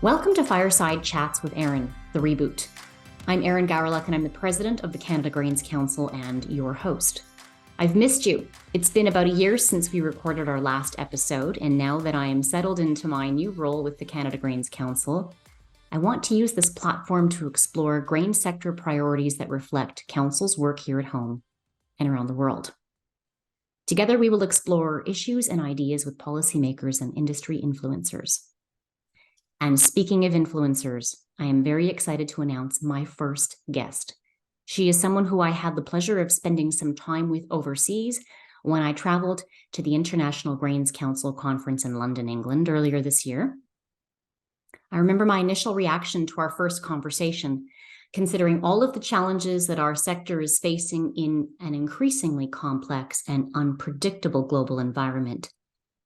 Welcome to Fireside Chats with Erin, the reboot. I'm Erin Gawryluk, and I'm the president of the Canada Grains Council and your host. I've missed you. It's been about a year since we recorded our last episode, and now that I am settled into my new role with the Canada Grains Council, I want to use this platform to explore grain sector priorities that reflect Council's work here at home and around the world. Together, we will explore issues and ideas with policymakers and industry influencers. And speaking of influencers, I am very excited to announce my first guest. She is someone who I had the pleasure of spending some time with overseas when I traveled to the International Grains Council conference in London, England, earlier this year. I remember my initial reaction to our first conversation, considering all of the challenges that our sector is facing in an increasingly complex and unpredictable global environment.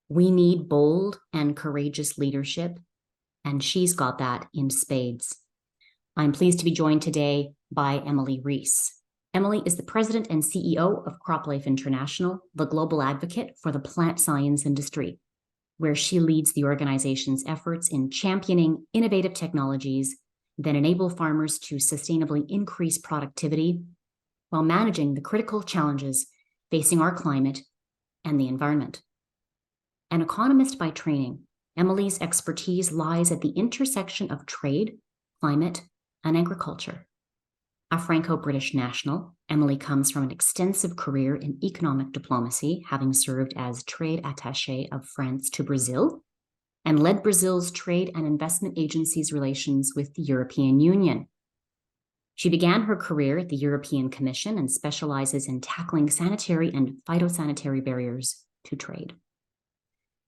We need bold and courageous leadership, and she's got that in spades. I'm pleased to be joined today by Emily Rees. Emily is the president and CEO of CropLife International, the global advocate for the plant science industry, where she leads the organization's efforts in championing innovative technologies that enable farmers to sustainably increase productivity while managing the critical challenges facing our climate and the environment. An economist by training, Emily's expertise lies at the intersection of trade, climate, and agriculture. A Franco-British national, Emily comes from an extensive career in economic diplomacy, having served as trade attaché of France to Brazil and led Brazil's trade and investment agency's relations with the European Union. She began her career at the European Commission and specializes in tackling sanitary and phytosanitary barriers to trade.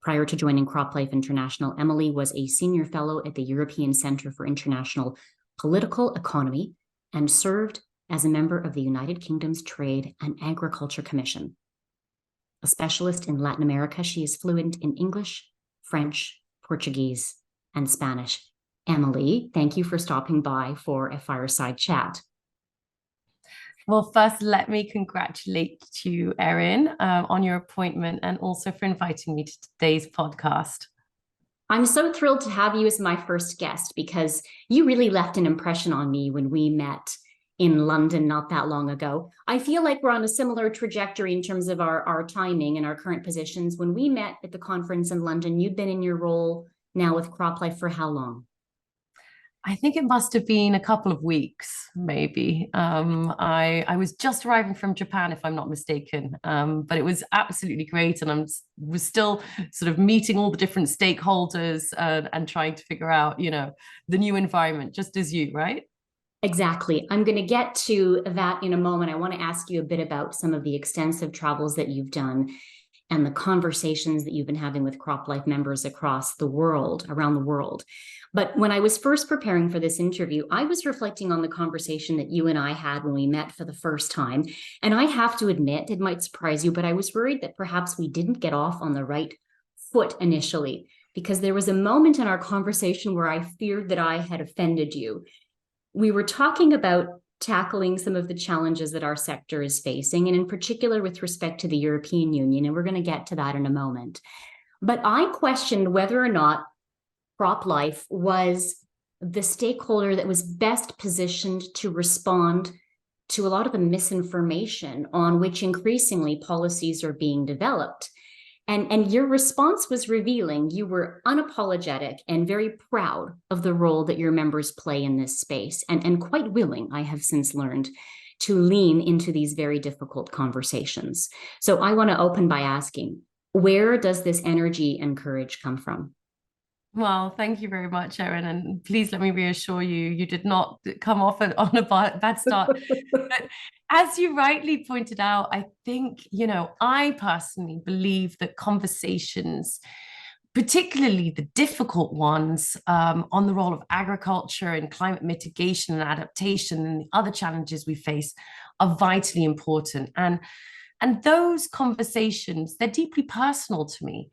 Prior to joining CropLife International, Emily was a senior fellow at the European Centre for International Political Economy and served as a member of the United Kingdom's Trade and Agriculture Commission. A specialist in Latin America, she is fluent in English, French, Portuguese, and Spanish. Emily, thank you for stopping by for a fireside chat. Well, first, let me congratulate you, Erin, on your appointment and also for inviting me to today's podcast. I'm so thrilled to have you as my first guest because you really left an impression on me when we met in London not that long ago. I feel like we're on a similar trajectory in terms of our timing and our current positions. When we met at the conference in London, you'd been in your role now with CropLife for how long? I think it must have been a couple of weeks, maybe. I was just arriving from Japan, if I'm not mistaken, but it was absolutely great. And was still sort of meeting all the different stakeholders and trying to figure out, the new environment, just as you, right? Exactly. I'm going to get to that in a moment. I want to ask you a bit about some of the extensive travels that you've done and the conversations that you've been having with CropLife members across the world, around the world. But when I was first preparing for this interview, I was reflecting on the conversation that you and I had when we met for the first time. And I have to admit, it might surprise you, but I was worried that perhaps we didn't get off on the right foot initially, because there was a moment in our conversation where I feared that I had offended you. We were talking about tackling some of the challenges that our sector is facing, and in particular with respect to the European Union, and we're going to get to that in a moment. But I questioned whether or not CropLife was the stakeholder that was best positioned to respond to a lot of the misinformation on which increasingly policies are being developed. And your response was revealing. You were unapologetic and very proud of the role that your members play in this space, and quite willing, I have since learned, to lean into these very difficult conversations. So I want to open by asking, where does this energy and courage come from? Well, thank you very much, Erin. And please let me reassure you, you did not come off on a bad start. But as you rightly pointed out, I think, I personally believe that conversations, particularly the difficult ones, on the role of agriculture and climate mitigation and adaptation and the other challenges we face are vitally important. And those conversations, they're deeply personal to me.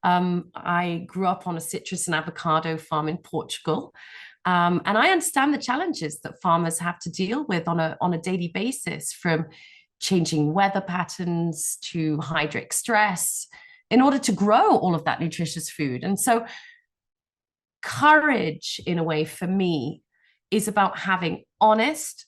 I grew up on a citrus and avocado farm in Portugal, and I understand the challenges that farmers have to deal with on a daily basis, from changing weather patterns to hydric stress, in order to grow all of that nutritious food. And so courage, in a way, for me, is about having honest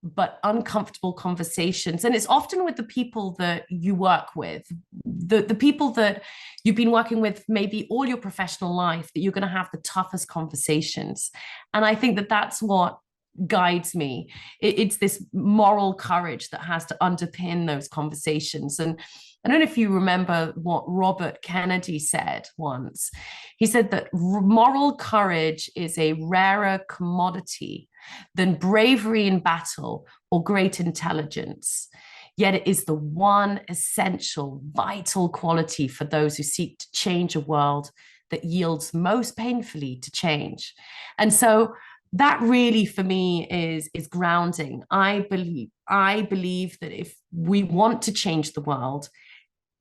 but uncomfortable conversations. And it's often with the people that you work with, the people that you've been working with maybe all your professional life, that you're going to have the toughest conversations. And I think that that's what guides me. It's this moral courage that has to underpin those conversations. And I don't know if you remember what Robert Kennedy said once. He said that moral courage is a rarer commodity than bravery in battle or great intelligence. Yet it is the one essential, vital quality for those who seek to change a world that yields most painfully to change. And so that really, for me, is grounding. I believe that if we want to change the world,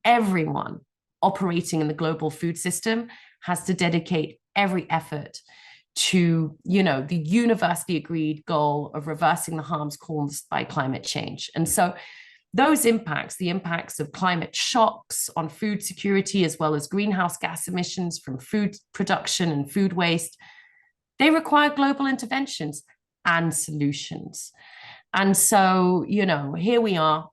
everyone operating in the global food system has to dedicate every effort to, the universally agreed goal of reversing the harms caused by climate change. And so those impacts, the impacts of climate shocks on food security, as well as greenhouse gas emissions from food production and food waste, they require global interventions and solutions. And so, here we are,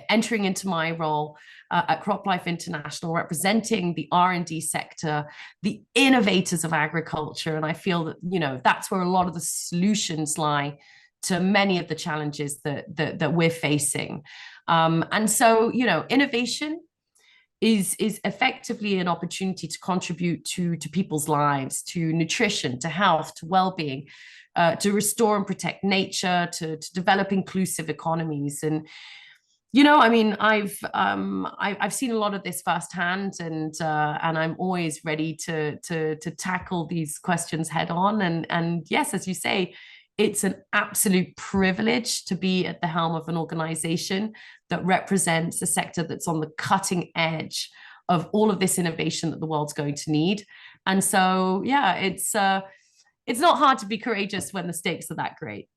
entering into my role at CropLife International, representing the R&D sector, the innovators of agriculture. And I feel that, that's where a lot of the solutions lie to many of the challenges that we're facing. And so, innovation is effectively an opportunity to contribute to people's lives, to nutrition, to health, to well-being, to restore and protect nature, to develop inclusive economies. And I've seen a lot of this firsthand, and I'm always ready to tackle these questions head on. And yes, as you say, it's an absolute privilege to be at the helm of an organization that represents a sector that's on the cutting edge of all of this innovation that the world's going to need. And so, yeah, it's not hard to be courageous when the stakes are that great.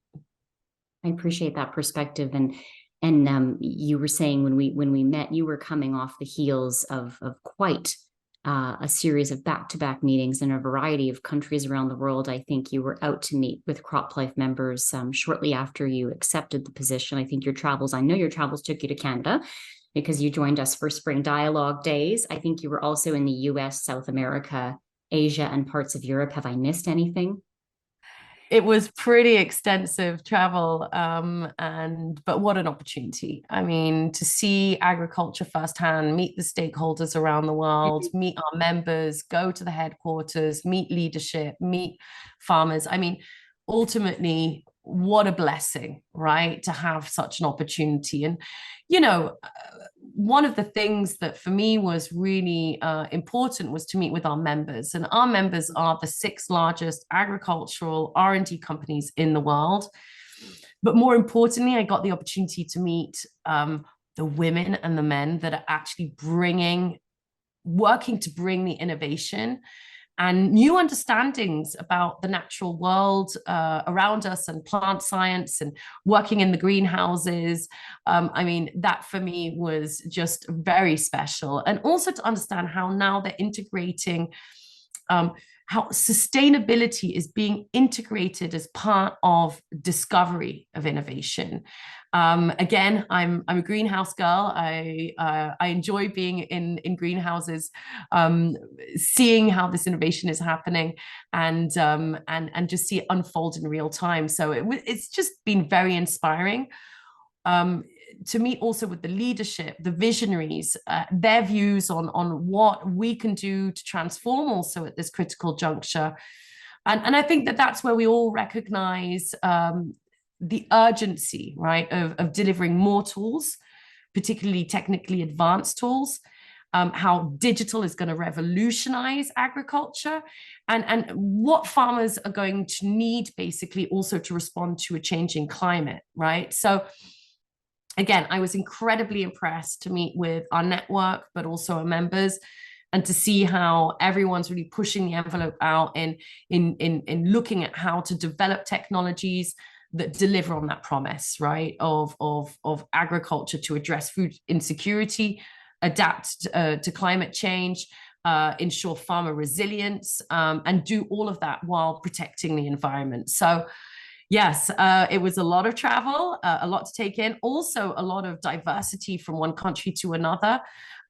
I appreciate that perspective. And you were saying when we met, you were coming off the heels of quite a series of back-to-back meetings in a variety of countries around the world. I think you were out to meet with CropLife members shortly after you accepted the position. I know your travels took you to Canada because you joined us for Spring Dialogue Days. I think you were also in the US, South America, Asia, and parts of Europe. Have I missed anything? It was pretty extensive travel, but what an opportunity. I mean, to see agriculture firsthand, meet the stakeholders around the world, meet our members, go to the headquarters, meet leadership, meet farmers. I mean, ultimately, what a blessing, right? To have such an opportunity. And, one of the things that for me was really important was to meet with our members. And our members are the 6 largest agricultural R&D companies in the world. But more importantly, I got the opportunity to meet the women and the men that are actually working to bring the innovation and new understandings about the natural world around us, and plant science, and working in the greenhouses. That for me was just very special. And also to understand how now they're integrating, how sustainability is being integrated as part of discovery of innovation. Again, I'm a greenhouse girl. I enjoy being in greenhouses, seeing how this innovation is happening, and just see it unfold in real time. So it's just been very inspiring. To meet also with the leadership, the visionaries, their views on what we can do to transform also at this critical juncture. And I think that's where we all recognize the urgency, right, of delivering more tools, particularly technically advanced tools, how digital is going to revolutionize agriculture, and what farmers are going to need basically also to respond to a changing climate, right? So again, I was incredibly impressed to meet with our network, but also our members, and to see how everyone's really pushing the envelope out in looking at how to develop technologies that deliver on that promise, right, of agriculture to address food insecurity, adapt to climate change, ensure farmer resilience, and do all of that while protecting the environment. So yes, it was a lot of travel, a lot to take in, also a lot of diversity from one country to another.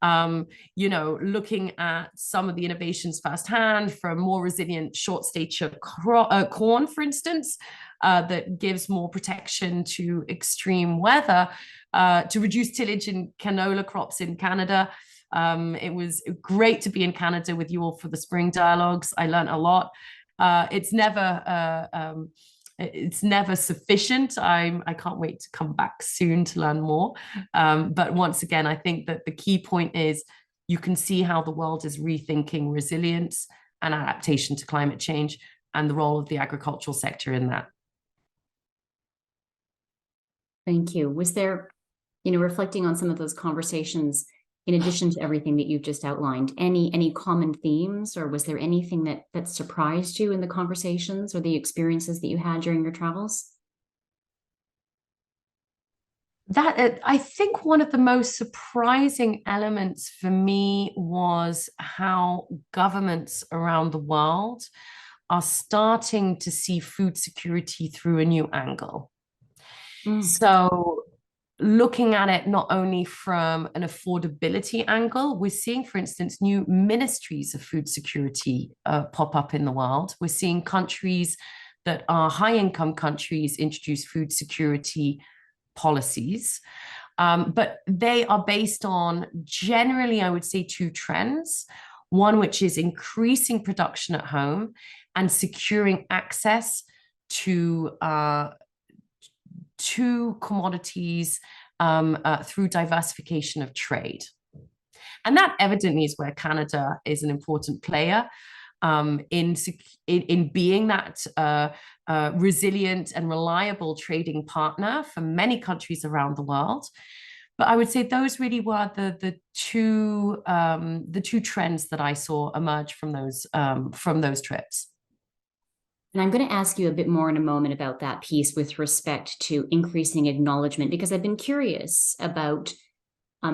Looking at some of the innovations firsthand, from more resilient short stature corn, for instance, that gives more protection to extreme weather, to reduce tillage in canola crops in Canada. It was great to be in Canada with you all for the spring dialogues. I learned a lot. It's never sufficient. I can't wait to come back soon to learn more. But once again, I think that the key point is you can see how the world is rethinking resilience and adaptation to climate change, and the role of the agricultural sector in that. Thank you. Was there, reflecting on some of those conversations, in addition to everything that you've just outlined, any common themes, or was there anything that surprised you in the conversations or the experiences that you had during your travels? I think one of the most surprising elements for me was how governments around the world are starting to see food security through a new angle. So looking at it not only from an affordability angle, we're seeing, for instance, new ministries of food security pop up in the world. We're seeing countries that are high-income countries introduce food security policies, but they are based on, generally, I would say, two trends. One, which is increasing production at home and securing access to commodities through diversification of trade. And that evidently is where Canada is an important player, in being that resilient and reliable trading partner for many countries around the world. But I would say those really were the two trends that I saw emerge from those trips. And I'm going to ask you a bit more in a moment about that piece with respect to increasing acknowledgement, because I've been curious about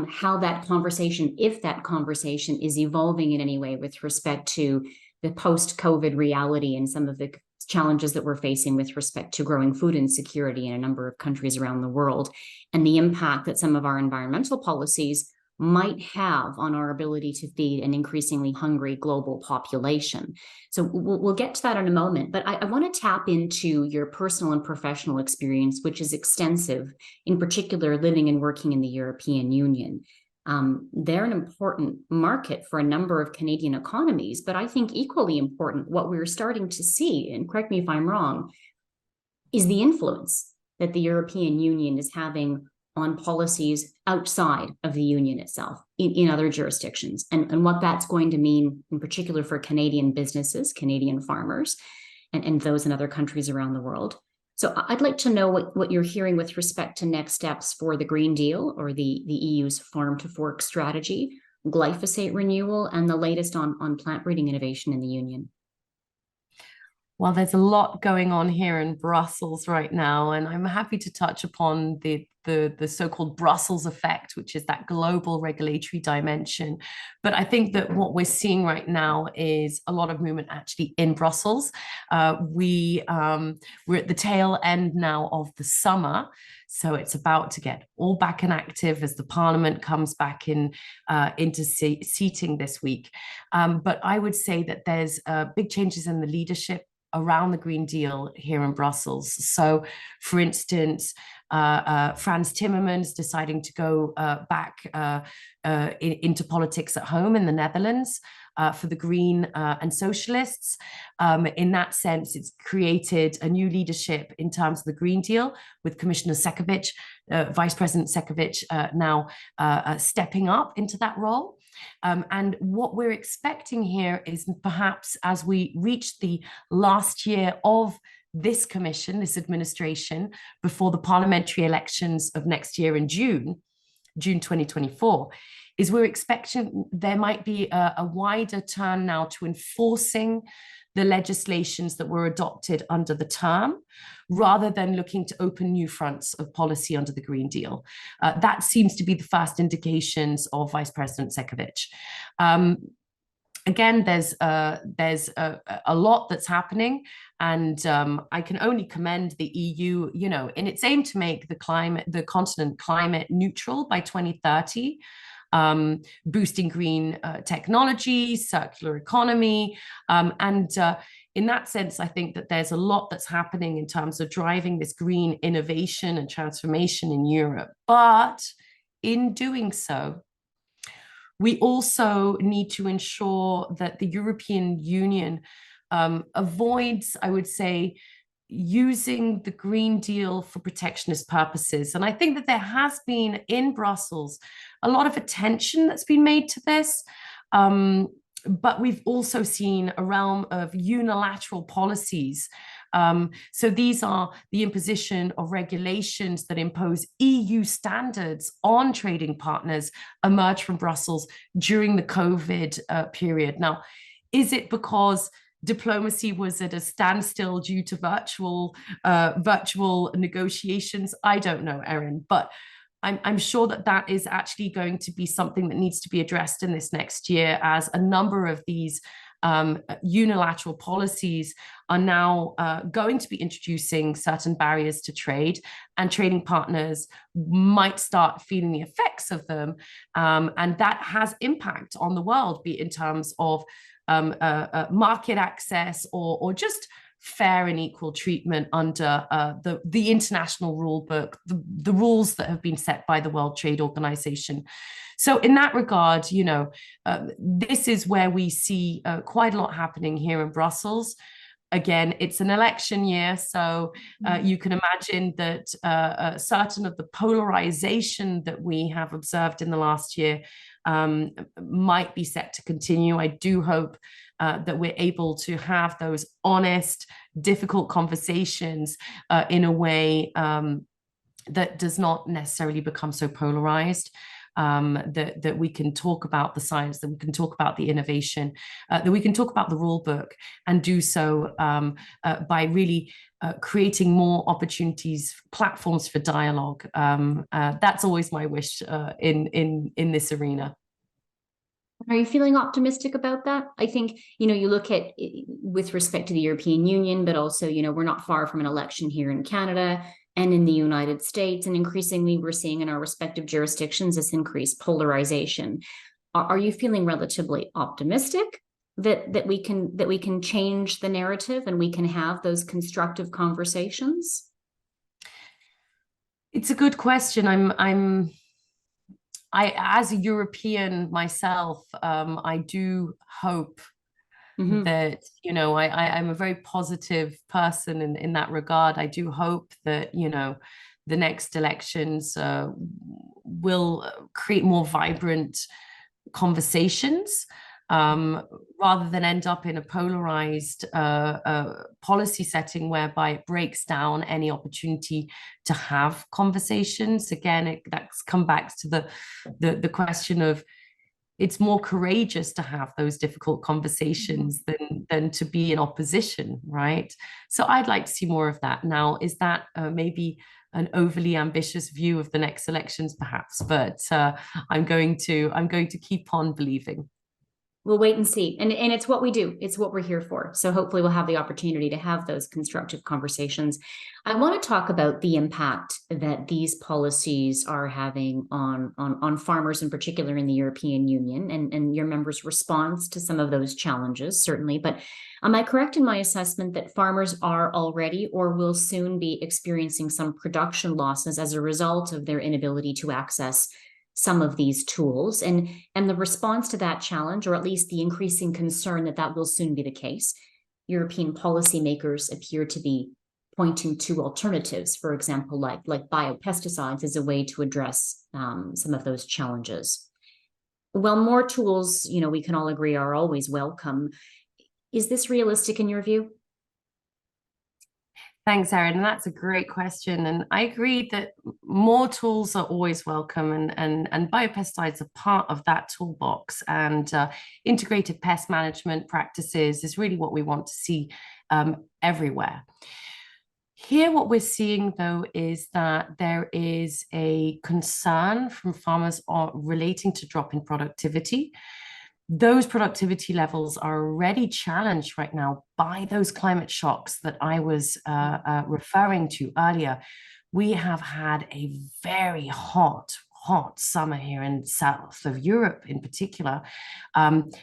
how that conversation, if that conversation is evolving in any way with respect to the post-COVID reality and some of the challenges that we're facing with respect to growing food insecurity in a number of countries around the world, and the impact that some of our environmental policies might have on our ability to feed an increasingly hungry global population. So we'll get to that in a moment, but I want to tap into your personal and professional experience, which is extensive, in particular living and working in the European Union. They're an important market for a number of Canadian economies, but I think equally important, what we're starting to see, and correct me if I'm wrong, is the influence that the European Union is having on policies outside of the union itself in other jurisdictions, and what that's going to mean in particular for Canadian businesses, Canadian farmers, and those in other countries around the world. So I'd like to know what you're hearing with respect to next steps for the Green Deal, or the EU's farm to fork strategy, glyphosate renewal, and the latest on plant breeding innovation in the union. Well, there's a lot going on here in Brussels right now, and I'm happy to touch upon the so-called Brussels effect, which is that global regulatory dimension. But I think that what we're seeing right now is a lot of movement actually in Brussels. We're at the tail end now of the summer, so it's about to get all back and active as the Parliament comes back into seating this week. But I would say that there's big changes in the leadership around the Green Deal here in Brussels. So, for instance, Frans Timmermans deciding to go back into politics at home in the Netherlands for the Green and Socialists. In that sense, it's created a new leadership in terms of the Green Deal, with Commissioner Šefčovič, Vice President Šefčovič, now stepping up into that role. And what we're expecting here is, perhaps as we reach the last year of this commission, this administration, before the parliamentary elections of next year in June 2024, is we're expecting there might be a wider turn now to enforcing the legislations that were adopted under the term, rather than looking to open new fronts of policy under the Green Deal. That seems to be the first indications of Vice President Šefčovič. again, there's a lot that's happening, and I can only commend the EU, in its aim to make the continent climate neutral by 2030, boosting green technology, circular economy, and in that sense, I think that there's a lot that's happening in terms of driving this green innovation and transformation in Europe. But in doing so, we also need to ensure that the European Union avoids, I would say, using the Green Deal for protectionist purposes. And I think that there has been in Brussels a lot of attention that's been made to this. But we've also seen a realm of unilateral policies. So these are the imposition of regulations that impose EU standards on trading partners emerged from Brussels during the COVID period. Now, is it because diplomacy was at a standstill due to virtual negotiations? I don't know, Erin, but I'm sure that is actually going to be something that needs to be addressed in this next year, as a number of these unilateral policies are now going to be introducing certain barriers to trade, and trading partners might start feeling the effects of them. And that has impact on the world, be it in terms of market access or just fair and equal treatment under the international rule book, the rules that have been set by the World Trade Organization. So in that regard, this is where we see quite a lot happening here in Brussels. Again, it's an election year, so you can imagine that certain of the polarization that we have observed in the last year might be set to continue. I do hope that we're able to have those honest, difficult conversations in a way that does not necessarily become so polarized. That we can talk about the science, that we can talk about the innovation, that we can talk about the rule book, and do so by really creating more opportunities, platforms for dialogue. That's always my wish in this arena. Are you feeling optimistic about that? I think, you look at with respect to the European Union, but also, we're not far from an election here in Canada and in the United States. And increasingly, we're seeing in our respective jurisdictions this increased polarization. Are you feeling relatively optimistic that we can change the narrative and we can have those constructive conversations? It's a good question. As a European myself, I do hope that, I'm a very positive person in that regard. I do hope that, the next elections will create more vibrant conversations, rather than end up in a polarized policy setting whereby it breaks down any opportunity to have conversations. Again, that's come back to the question of, it's more courageous to have those difficult conversations than to be in opposition, right? So I'd like to see more of that. Now, is that maybe an overly ambitious view of the next elections, perhaps? But I'm going to keep on believing. We'll wait and see. And it's what we do. It's what we're here for. So hopefully we'll have the opportunity to have those constructive conversations. I want to talk about the impact that these policies are having on farmers, in particular in the European Union, and your members' response to some of those challenges, certainly. But am I correct in my assessment that farmers are already or will soon be experiencing some production losses as a result of their inability to access some of these tools, and the response to that challenge, or at least the increasing concern that will soon be the case? European policymakers appear to be pointing to alternatives, for example, like biopesticides, as a way to address some of those challenges. Well, more tools, we can all agree, are always welcome. Is this realistic in your view? Thanks, Erin. And that's a great question. And I agree that more tools are always welcome, and biopesticides are part of that toolbox. And integrated pest management practices is really what we want to see everywhere. Here, what we're seeing, though, is that there is a concern from farmers relating to drop in productivity. those productivity levels are already challenged right now by those climate shocks that I was referring to earlier. We have had a very hot summer here in south of Europe in particular,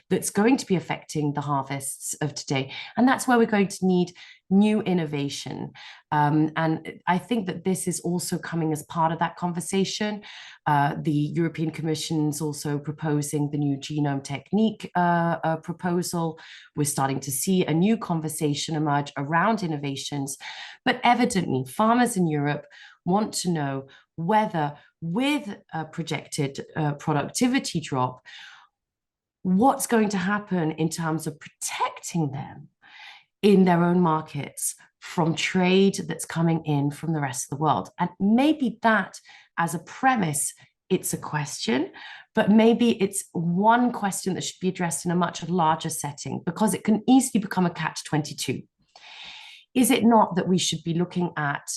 that's going to be affecting the harvests of today. And that's where we're going to need new innovation. And I think that this is also coming as part of that conversation. The European Commission is also proposing the new genome technique proposal. We're starting to see a new conversation emerge around innovations. But evidently, farmers in Europe want to know whether, with a projected productivity drop, what's going to happen in terms of protecting them in their own markets from trade that's coming in from the rest of the world. And maybe that, as a premise, it's a question, but maybe it's one question that should be addressed in a much larger setting, because it can easily become a catch-22. Is it not that we should be looking at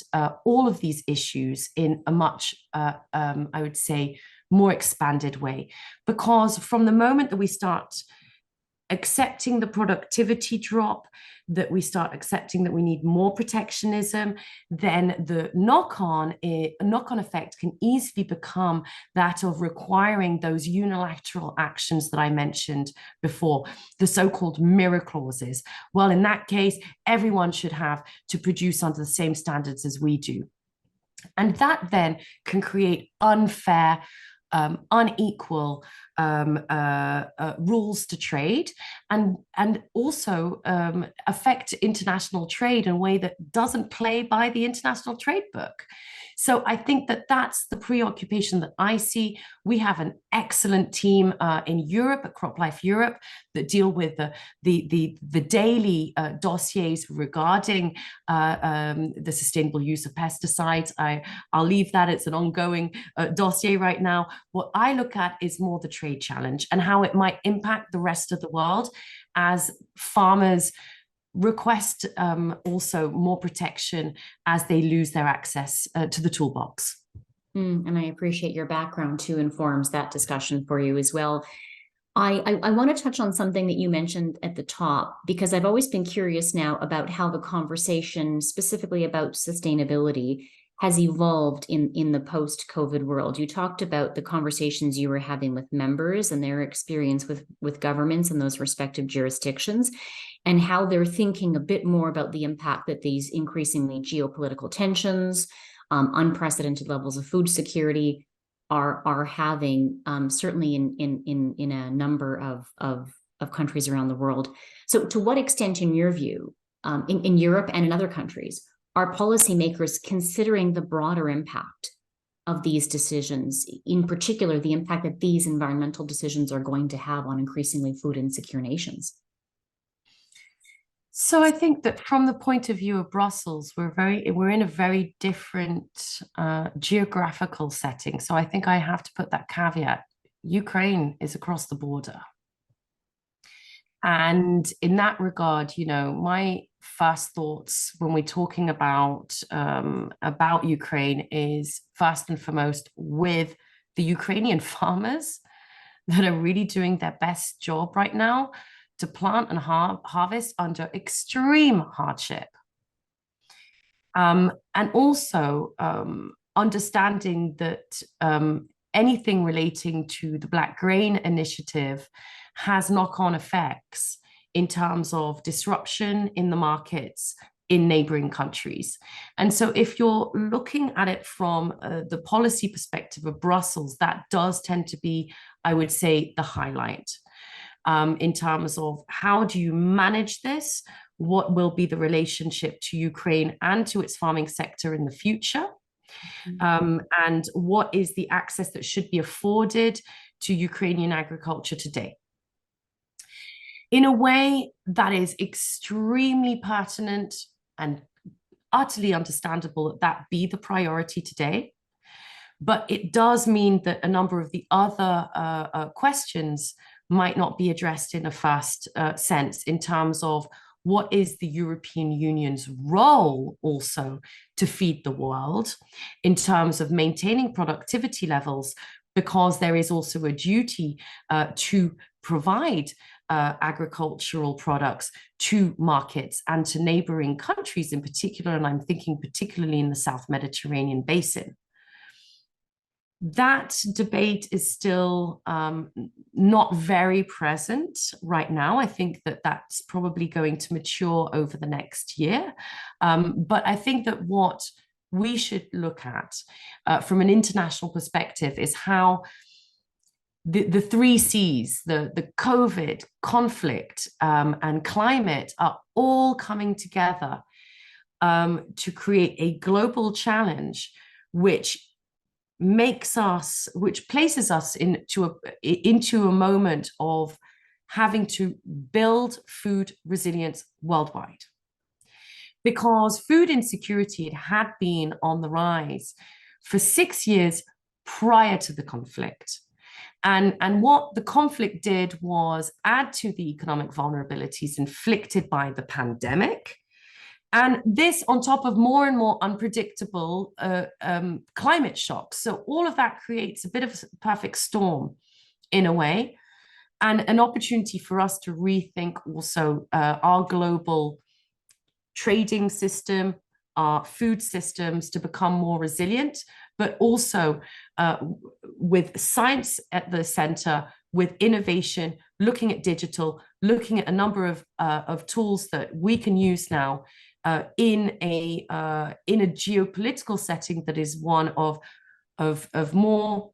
all of these issues in a much, I would say, more expanded way? Because from the moment that we start accepting the productivity drop, that we start accepting that we need more protectionism, then the knock-on effect can easily become that of requiring those unilateral actions that I mentioned before, the so-called mirror clauses. Well, in that case, everyone should have to produce under the same standards as we do. And that then can create unfair, unequal rules to trade, and also affect international trade in a way that doesn't play by the international trade book. So I think that that's the preoccupation that I see. We have an excellent team in Europe at CropLife Europe that deal with the daily dossiers regarding the sustainable use of pesticides. I'll leave that. It's an ongoing dossier right now. What I look at is more the trade challenge and how it might impact the rest of the world as farmers request also more protection as they lose their access to the toolbox. And I appreciate your background too informs that discussion for you as well. I want to touch on something that you mentioned at the top, because I've always been curious now about how the conversation specifically about sustainability has evolved in the post-COVID world. You talked about the conversations you were having with members and their experience with governments in those respective jurisdictions, and how they're thinking a bit more about the impact that these increasingly geopolitical tensions, unprecedented levels of food security are having, certainly in a number of countries around the world. So to what extent, in your view, in Europe and in other countries, are policymakers considering the broader impact of these decisions, in particular, the impact that these environmental decisions are going to have on increasingly food insecure nations? So I think that from the point of view of Brussels, we're in a very different geographical setting. So I think I have to put that caveat. Ukraine is across the border. And in that regard, my first thoughts when we're talking about Ukraine is first and foremost with the Ukrainian farmers that are really doing their best job right now to plant and harvest under extreme hardship. And also understanding that anything relating to the Black Grain Initiative has knock-on effects in terms of disruption in the markets in neighboring countries. And so if you're looking at it from the policy perspective of Brussels, that does tend to be, I would say, the highlight in terms of how do you manage this? What will be the relationship to Ukraine and to its farming sector in the future? And what is the access that should be afforded to Ukrainian agriculture today? In a way that is extremely pertinent and utterly understandable that that be the priority today. But it does mean that a number of the other questions might not be addressed in a first sense in terms of what is the European Union's role also to feed the world in terms of maintaining productivity levels, because there is also a duty to provide agricultural products to markets and to neighboring countries in particular, and I'm thinking particularly in the South Mediterranean basin. That debate is still not very present right now. I think that that's probably going to mature over the next year. But I think that what we should look at from an international perspective is how the three C's, the COVID, conflict, and climate are all coming together to create a global challenge which places us into a moment of having to build food resilience worldwide. Because food insecurity had been on the rise for 6 years prior to the conflict. And what the conflict did was add to the economic vulnerabilities inflicted by the pandemic. And this on top of more and more unpredictable climate shocks. So all of that creates a bit of a perfect storm in a way, and an opportunity for us to rethink also our global trading system, our food systems to become more resilient, but also with science at the center, with innovation, looking at digital, looking at a number of tools that we can use now in a geopolitical setting that is one of more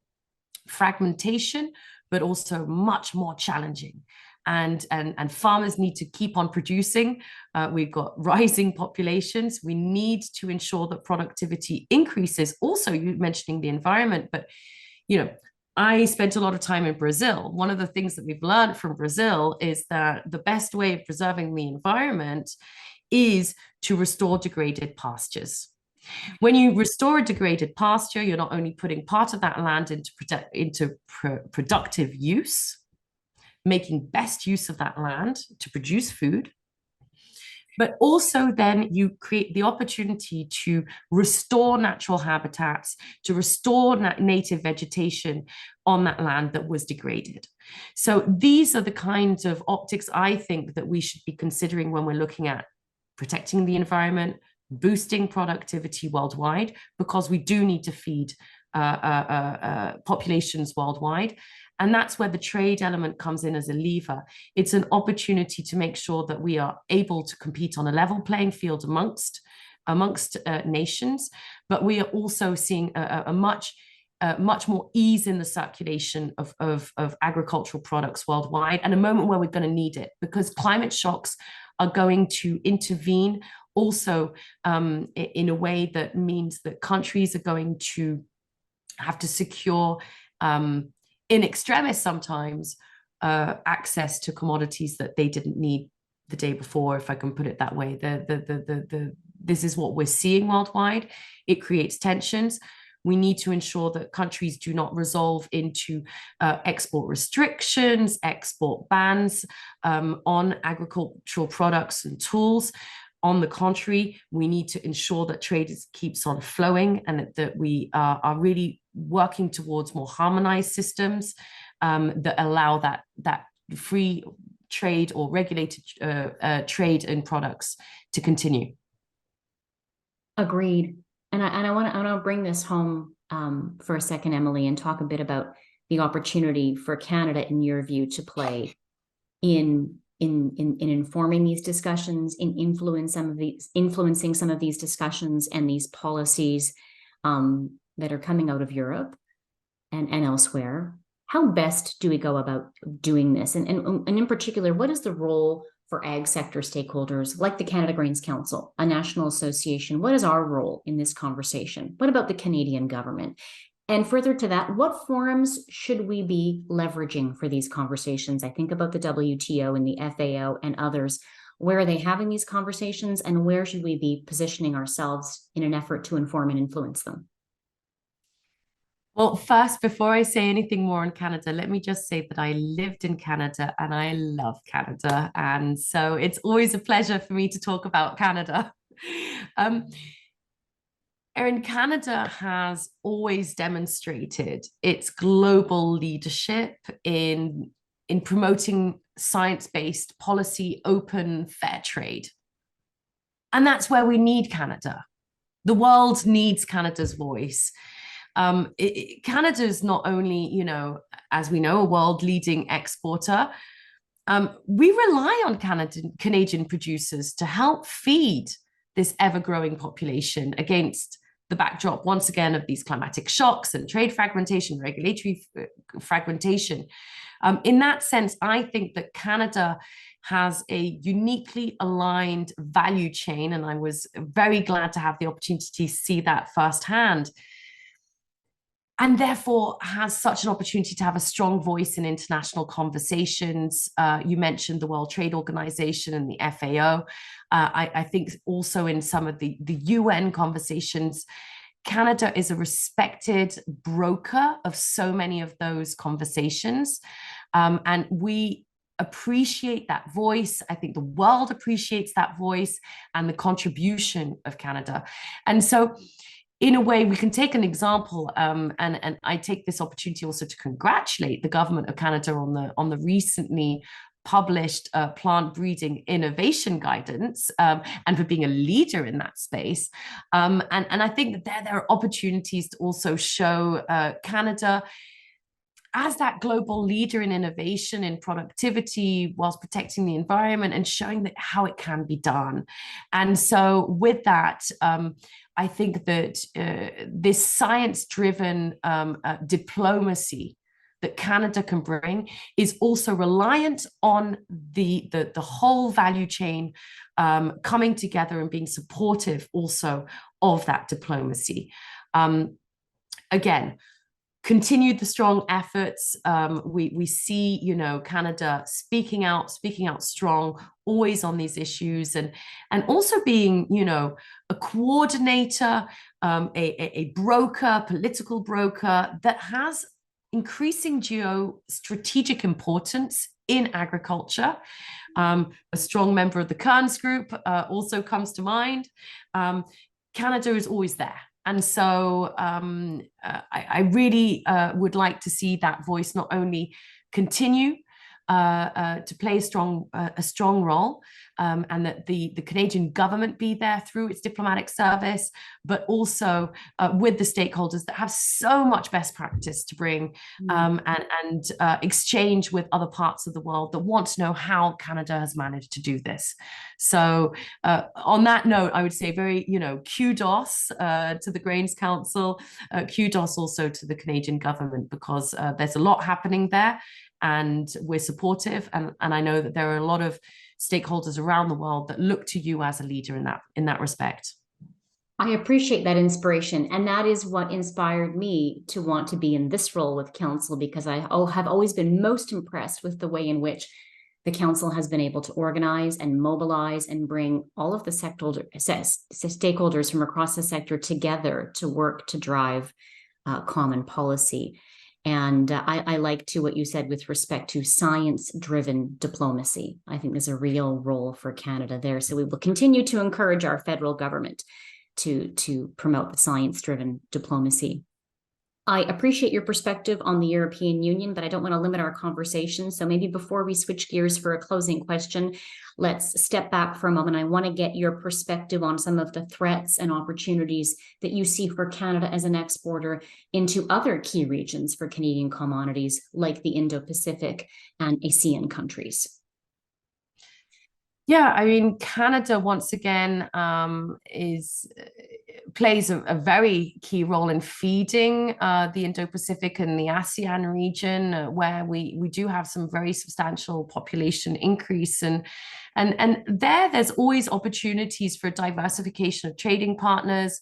fragmentation, but also much more challenging. And farmers need to keep on producing. We've got rising populations. We need to ensure that productivity increases. Also, you mentioning the environment, but I spent a lot of time in Brazil. One of the things that we've learned from Brazil is that the best way of preserving the environment is to restore degraded pastures. When you restore a degraded pasture, you're not only putting part of that land into productive use, making best use of that land to produce food, but also then you create the opportunity to restore natural habitats, to restore native vegetation on that land that was degraded. So these are the kinds of optics I think that we should be considering when we're looking at protecting the environment, boosting productivity worldwide, because we do need to feed populations worldwide. And that's where the trade element comes in as a lever. It's an opportunity to make sure that we are able to compete on a level playing field amongst nations, but we are also seeing a much more ease in the circulation of agricultural products worldwide, and a moment where we're going to need it, because climate shocks are going to intervene also in a way that means that countries are going to have to secure in extremis sometimes access to commodities that they didn't need the day before, if I can put it that way. This is what we're seeing worldwide. It creates tensions. We need to ensure that countries do not resolve into export restrictions, export bans on agricultural products and tools. On the contrary, we need to ensure that trade keeps on flowing, and that we are really working towards more harmonized systems that allow that free trade or regulated trade in products to continue. Agreed. And I want to bring this home for a second, Emily, and talk a bit about the opportunity for Canada, in your view, to play in informing these discussions, in influencing some of these discussions and these policies that are coming out of Europe and elsewhere. How best do we go about doing this? And in particular, what is the role for ag sector stakeholders like the Canada Grains Council, a national association? What is our role in this conversation? What about the Canadian government? And further to that, what forums should we be leveraging for these conversations? I think about the WTO and the FAO and others. Where are they having these conversations, and where should we be positioning ourselves in an effort to inform and influence them? Well, first, before I say anything more on Canada, let me just say that I lived in Canada and I love Canada. And so it's always a pleasure for me to talk about Canada. Erin, Canada has always demonstrated its global leadership in in promoting science-based policy, open, fair trade. And that's where we need Canada. The world needs Canada's voice. Canada is not only, as we know, a world leading exporter. We rely on Canadian producers to help feed this ever-growing population against the backdrop, once again, of these climatic shocks and trade fragmentation, regulatory fragmentation. In that sense, I think that Canada has a uniquely aligned value chain, and I was very glad to have the opportunity to see that firsthand, and therefore has such an opportunity to have a strong voice in international conversations. You mentioned the World Trade Organization and the FAO. I think also in some of the UN conversations, Canada is a respected broker of so many of those conversations. And we appreciate that voice. I think the world appreciates that voice and the contribution of Canada. And so in a way, we can take an example, and I take this opportunity also to congratulate the government of Canada on the recently published plant breeding innovation guidance, and for being a leader in that space. And I think that there are opportunities to also show Canada as that global leader in innovation, in productivity, whilst protecting the environment and showing that how it can be done. And so with that, I think that this science-driven diplomacy that Canada can bring is also reliant on the whole value chain coming together and being supportive also of that diplomacy. Again, continued the strong efforts. We see, Canada speaking out strong, always on these issues, and also being, a coordinator, a broker, political broker that has increasing geostrategic importance in agriculture. A strong member of the Cairns Group also comes to mind. Canada is always there. And so I really would like to see that voice not only continue to play a strong role, and that the Canadian government be there through its diplomatic service, but also with the stakeholders that have so much best practice to bring, and exchange with other parts of the world that want to know how Canada has managed to do this. So on that note, I would say very, kudos to the Grains Council, kudos also to the Canadian government, because there's a lot happening there. And we're supportive, and I know that there are a lot of stakeholders around the world that look to you as a leader in that respect. I appreciate that inspiration, and that is what inspired me to want to be in this role with Council, because I have always been most impressed with the way in which the Council has been able to organize and mobilize and bring all of the stakeholders from across the sector together to work to drive common policy. And I like to what you said with respect to science-driven diplomacy. I think there's a real role for Canada there. So we will continue to encourage our federal government to promote the science-driven diplomacy. I appreciate your perspective on the European Union, but I don't want to limit our conversation. So maybe before we switch gears for a closing question, let's step back for a moment. I want to get your perspective on some of the threats and opportunities that you see for Canada as an exporter into other key regions for Canadian commodities, like the Indo-Pacific and ASEAN countries. Yeah, I mean, Canada once again plays a very key role in feeding the Indo-Pacific and the ASEAN region, where we do have some very substantial population increase, and there's always opportunities for diversification of trading partners.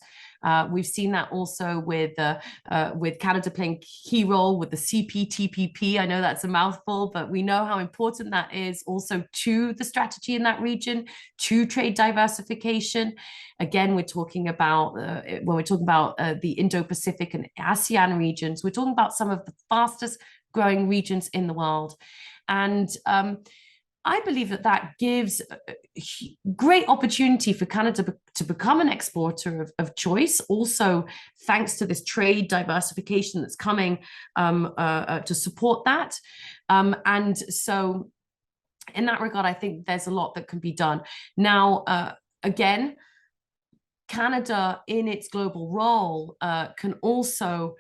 We've seen that also with Canada playing a key role with the CPTPP. I know that's a mouthful, but we know how important that is also to the strategy in that region, to trade diversification. Again, we're talking about, when we're talking about the Indo-Pacific and ASEAN regions, we're talking about some of the fastest growing regions in the world. And I believe that that gives a great opportunity for Canada to become an exporter choice. Also, thanks to this trade diversification that's coming to support that. And so, in that regard, I think there's a lot that can be done. Now, again, Canada, in its global role, can also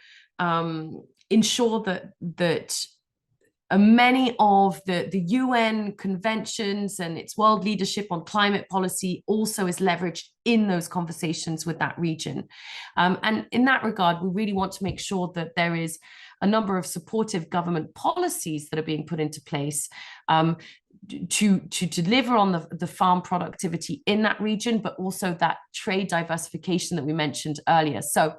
ensure that many of the UN conventions and its world leadership on climate policy also is leveraged in those conversations with that region. And in that regard, we really want to make sure that there is a number of supportive government policies that are being put into place to deliver on the farm productivity in that region, but also that trade diversification that we mentioned earlier. So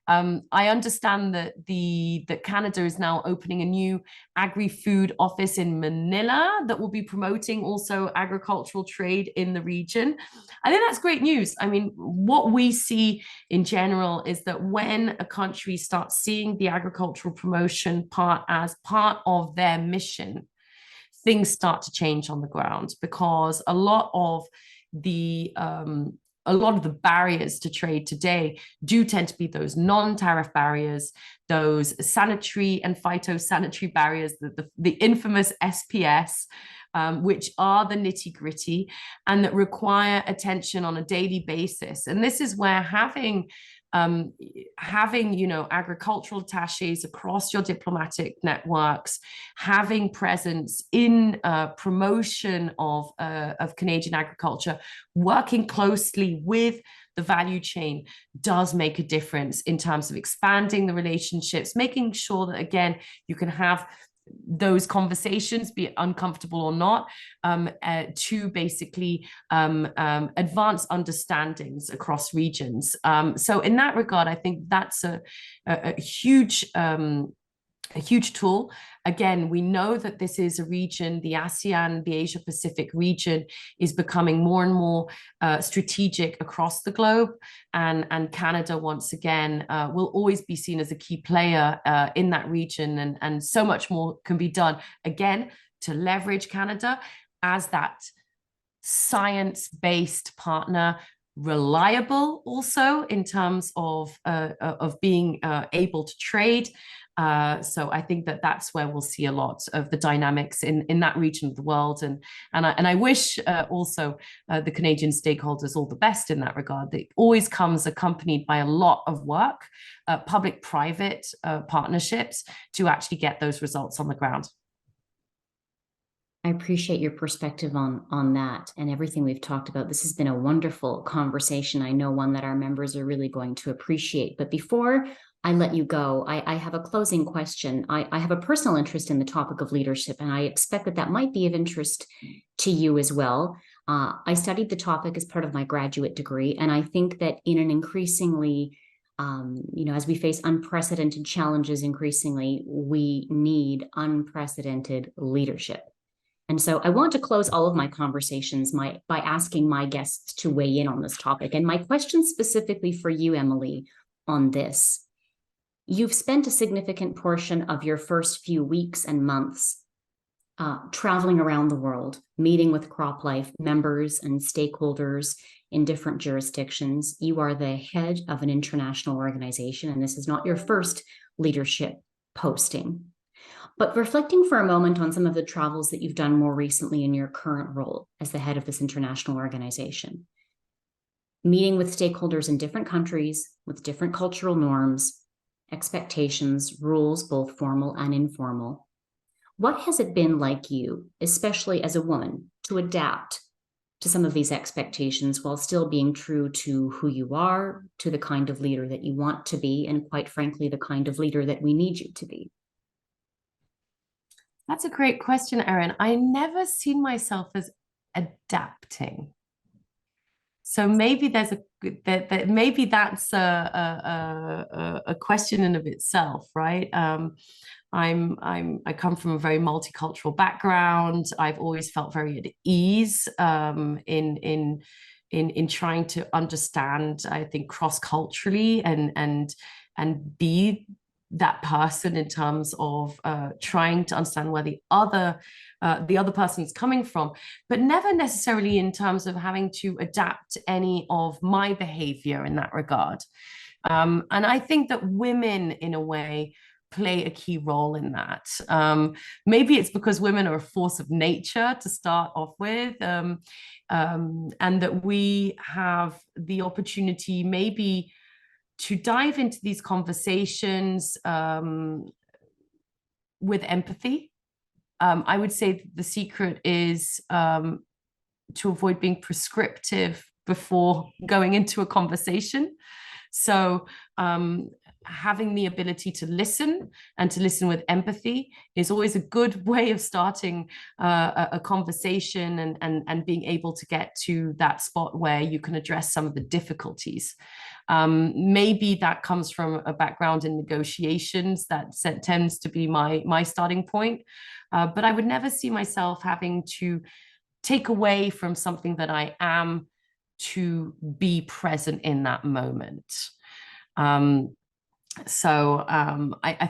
I understand that Canada is now opening a new agri-food office in Manila that will be promoting also agricultural trade in the region. I think that's great news. I mean, what we see in general is that when a country starts seeing the agricultural promotion part as part of their mission, things start to change on the ground, because a lot of the barriers to trade today do tend to be those non-tariff barriers, those sanitary and phytosanitary barriers, the infamous SPS, which are the nitty-gritty and that require attention on a daily basis. And this is where having agricultural attaches across your diplomatic networks, having presence in promotion of Canadian agriculture, working closely with the value chain does make a difference in terms of expanding the relationships, making sure that, again, you can have those conversations, be it uncomfortable or not, to basically advance understandings across regions. So in that regard, I think that's a huge tool. Again, we know that this is a region, the ASEAN, the Asia Pacific region, is becoming more and more strategic across the globe. And Canada, once again, will always be seen as a key player in that region. And so much more can be done, again, to leverage Canada as that science-based partner, reliable also in terms of being able to trade. So I think that that's where we'll see a lot of the dynamics in that region of the world. And I wish also the Canadian stakeholders all the best in that regard. It always comes accompanied by a lot of work, public-private partnerships to actually get those results on the ground. I appreciate your perspective on that and everything we've talked about. This has been a wonderful conversation. I know one that our members are really going to appreciate. But before I let you go, I have a closing question. I have a personal interest in the topic of leadership, and I expect that might be of interest to you as well. I studied the topic as part of my graduate degree, and I think that in an increasingly as we face unprecedented challenges, increasingly, we need unprecedented leadership. And so I want to close all of my conversations by asking my guests to weigh in on this topic. And my question specifically for you, Emily, on this: you've spent a significant portion of your first few weeks and months traveling around the world, meeting with CropLife members and stakeholders in different jurisdictions. You are the head of an international organization, and this is not your first leadership posting. But reflecting for a moment on some of the travels that you've done more recently in your current role as the head of this international organization, meeting with stakeholders in different countries with different cultural norms, expectations, rules, both formal and informal. What has it been like you, especially as a woman, to adapt to some of these expectations while still being true to who you are, to the kind of leader that you want to be, and quite frankly, the kind of leader that we need you to be? That's a great question, Erin. I never seen myself as adapting. So maybe there's maybe that's a question in of itself, right? I come from a very multicultural background. I've always felt very at ease in trying to understand, I think, cross-culturally and be that person in terms of trying to understand where the other person is coming from, but never necessarily in terms of having to adapt any of my behavior in that regard. And I think that women, in a way, play a key role in that. Maybe it's because women are a force of nature to start off with, and that we have the opportunity maybe to dive into these conversations with empathy. I would say the secret is to avoid being prescriptive before going into a conversation. So having the ability to listen and to listen with empathy is always a good way of starting a conversation and being able to get to that spot where you can address some of the difficulties. Maybe that comes from a background in negotiations. That tends to be my starting point. But I would never see myself having to take away from something that I am to be present in that moment. I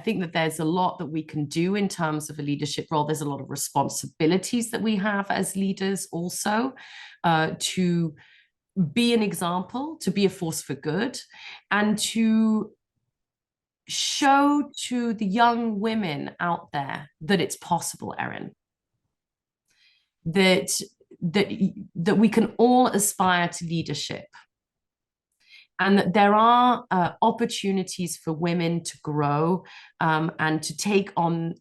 think that there's a lot that we can do in terms of a leadership role. There's a lot of responsibilities that we have as leaders also, to be an example, to be a force for good, and to show to the young women out there that it's possible, Erin, that we can all aspire to leadership, and that there are opportunities for women to grow and to take on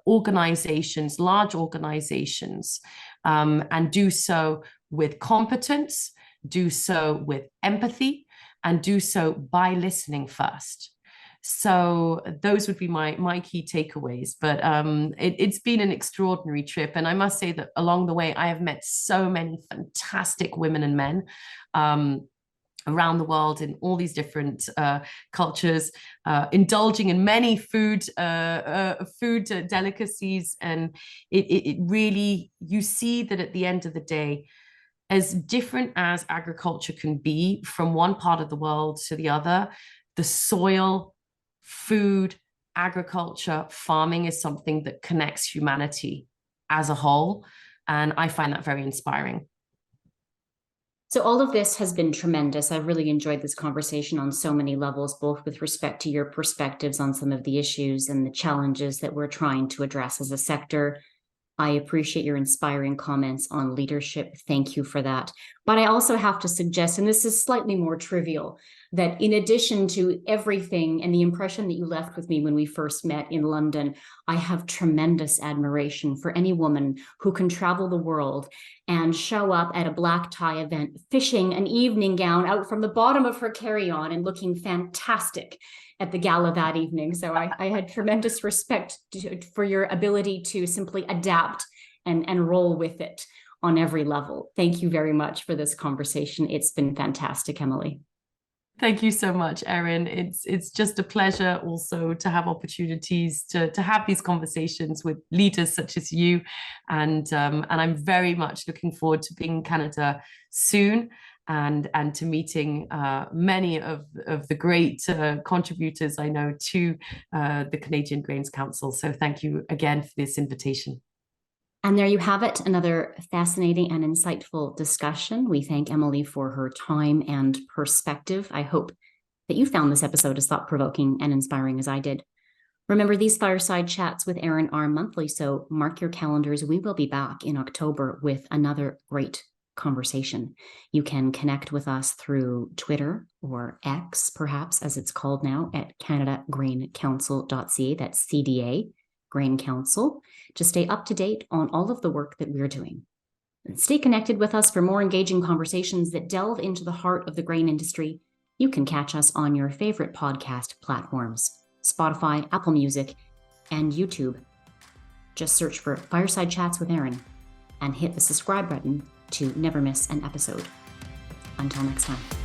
organizations, large organizations, and do so with competence, do so with empathy, and do so by listening first. So those would be my key takeaways. But it's been an extraordinary trip. And I must say that along the way, I have met so many fantastic women and men around the world in all these different cultures, indulging in many food delicacies. And it really, you see that at the end of the day, as different as agriculture can be from one part of the world to the other, the soil, food, agriculture, farming is something that connects humanity as a whole. And I find that very inspiring. So all of this has been tremendous. I've really enjoyed this conversation on so many levels, both with respect to your perspectives on some of the issues and the challenges that we're trying to address as a sector. I appreciate your inspiring comments on leadership. Thank you for that. But I also have to suggest, and this is slightly more trivial, that in addition to everything and the impression that you left with me when we first met in London, I have tremendous admiration for any woman who can travel the world and show up at a black tie event, fishing an evening gown out from the bottom of her carry-on and looking fantastic at the gala that evening. So I had tremendous respect for your ability to simply adapt and roll with it on every level. Thank you very much for this conversation. It's been fantastic, Emily. Thank you so much, Erin. It's just a pleasure also to have opportunities to have these conversations with leaders such as you. And I'm very much looking forward to being in Canada soon and to meeting many of the great contributors I know to the Canadian Grains Council. So thank you again for this invitation. And there you have it, another fascinating and insightful discussion. We thank Emily for her time and perspective. I hope that you found this episode as thought-provoking and inspiring as I did. Remember, these Fireside Chats with Erin are monthly, so mark your calendars. We will be back in October with another great conversation. You can connect with us through Twitter or X, perhaps, as it's called now, at canadagraincouncil.ca. That's CDA. Grain Council, to stay up to date on all of the work that we're doing. And stay connected with us for more engaging conversations that delve into the heart of the grain industry. You can catch us on your favorite podcast platforms, Spotify, Apple Music, and YouTube. Just search for Fireside Chats with Erin and hit the subscribe button to never miss an episode. Until next time.